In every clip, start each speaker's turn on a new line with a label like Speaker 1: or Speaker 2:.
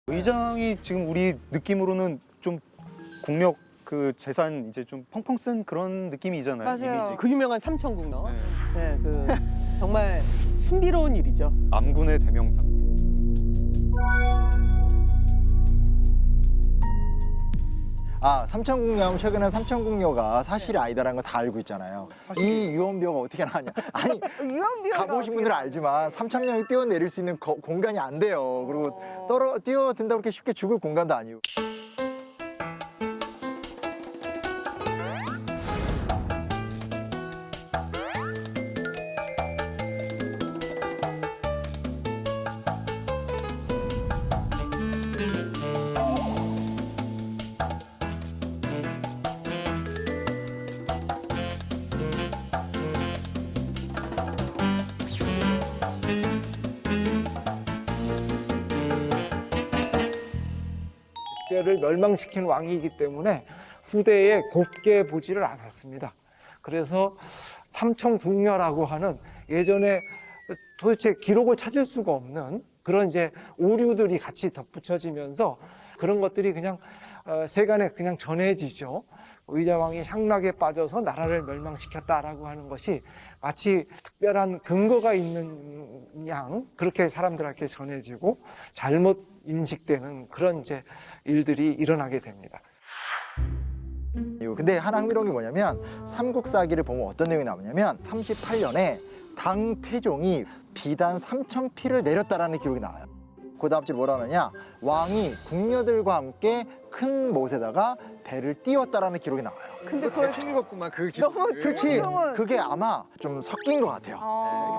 Speaker 1: 의장이 지금 우리 느낌으로는 좀 국력 그 재산 이제 좀 펑펑 쓴 그런 느낌이잖아요.
Speaker 2: 맞아요.
Speaker 1: 이미지.
Speaker 3: 그 유명한 삼천궁녀.
Speaker 1: 네.
Speaker 3: 네, 그 정말 신비로운 일이죠.
Speaker 1: 암군의 대명사.
Speaker 4: 아, 삼천궁녀 최근에 삼천궁녀가 사실이 아니다라는 거 다 알고 있잖아요. 이 유언비어가 어떻게 나왔냐. 아니,
Speaker 2: 유언비어가
Speaker 4: 가보신 분들은 알지만 3,000명이 뛰어내릴 수 있는 공간이 안 돼요. 그리고 뛰어든다고 그렇게 쉽게 죽을 공간도 아니고.
Speaker 5: 백제를 멸망시킨 왕이기 때문에 후대에 곱게 보지를 않았습니다. 그래서 삼천궁녀라고 하는 예전에 도대체 기록을 찾을 수가 없는 그런 이제 오류들이 같이 덧붙여지면서 그런 것들이 그냥 세간에 그냥 전해지죠. 의자왕이 향락에 빠져서 나라를 멸망시켰다라고 하는 것이 마치 특별한 근거가 있는 양 그렇게 사람들에게 전해지고 잘못 인식되는 그런 이제 일들이 일어나게 됩니다.
Speaker 4: 근데 하나 흥미로운 게 뭐냐면 삼국사기를 보면 어떤 내용이 나오냐면 38년에 당 태종이 비단 3,000피를 내렸다라는 기록이 나와요. 그 다음 줄 뭐라 하느냐, 왕이 궁녀들과 함께 큰 못에다가 배를 띄웠다라는 기록이 나와요.
Speaker 2: 근데 그걸
Speaker 6: 대충 읽었구만 그 기록.
Speaker 2: 너무
Speaker 4: 그렇지.
Speaker 2: 드문드문.
Speaker 4: 그게 아마 좀 섞인 것 같아요.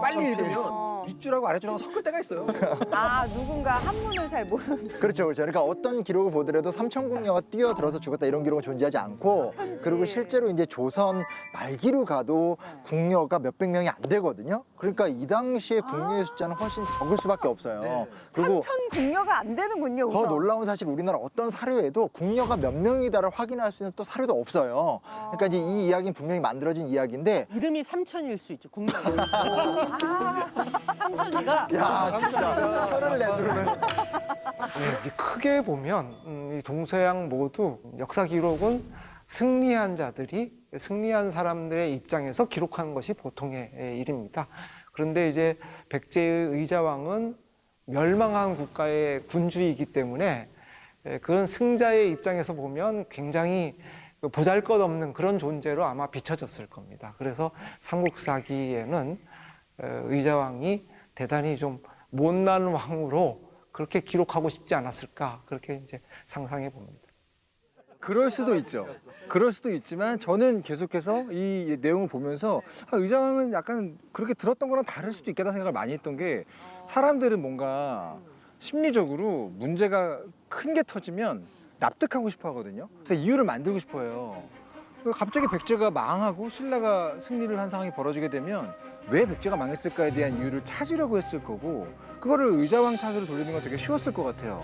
Speaker 6: 빨리 읽으면 윗줄하고 아랫줄하고 섞을 때가 있어요.
Speaker 2: 아, 누군가 한문을 잘 모르는.
Speaker 4: 그렇죠, 그렇죠. 그러니까 어떤 기록을 보더라도 삼천궁녀가 뛰어들어서 죽었다 이런 기록은 존재하지 않고, 그리고 실제로 이제 조선 말기로 가도 궁녀가 몇백 명이 안 되거든요. 그러니까 이 당시에 궁녀의 숫자는 훨씬 적을 수밖에 없어요. 그리고
Speaker 2: 삼천 궁녀가 안 되는군요,
Speaker 4: 더
Speaker 2: 우선.
Speaker 4: 놀라운 사실, 우리나라 어떤 사료에도 궁녀가 몇 명이다를 확인할 수 있는 또 사료도 없어요. 그러니까 이제 이 이야기는 분명히 만들어진 이야기인데,
Speaker 3: 이름이 삼천일 수 있죠. 궁녀. 삼천이가
Speaker 4: 야 진짜 혀를 내두르는.
Speaker 5: 이 크게 보면 이 동서양 모두 역사 기록은 승리한 자들이 승리한 사람들의 입장에서 기록하는 것이 보통의 일입니다. 그런데 이제 백제의 의자왕은 멸망한 국가의 군주이기 때문에 그런 승자의 입장에서 보면 굉장히 보잘것없는 그런 존재로 아마 비춰졌을 겁니다. 그래서 삼국사기에는 의자왕이 대단히 좀 못난 왕으로 그렇게 기록하고 싶지 않았을까, 그렇게 이제 상상해 봅니다.
Speaker 6: 그럴 수도 있죠. 그럴 수도 있지만 저는 계속해서 이 내용을 보면서 의장은 약간 그렇게 들었던 거랑 다를 수도 있겠다 생각을 많이 했던 게, 사람들은 뭔가 심리적으로 문제가 큰 게 터지면 납득하고 싶어 하거든요. 그래서 이유를 만들고 싶어 해요. 갑자기 백제가 망하고 신라가 승리를 한 상황이 벌어지게 되면 왜 백제가 망했을까에 대한 이유를 찾으려고 했을 거고, 그거를 의자왕 탓으로 돌리는 건 되게 쉬웠을 것 같아요.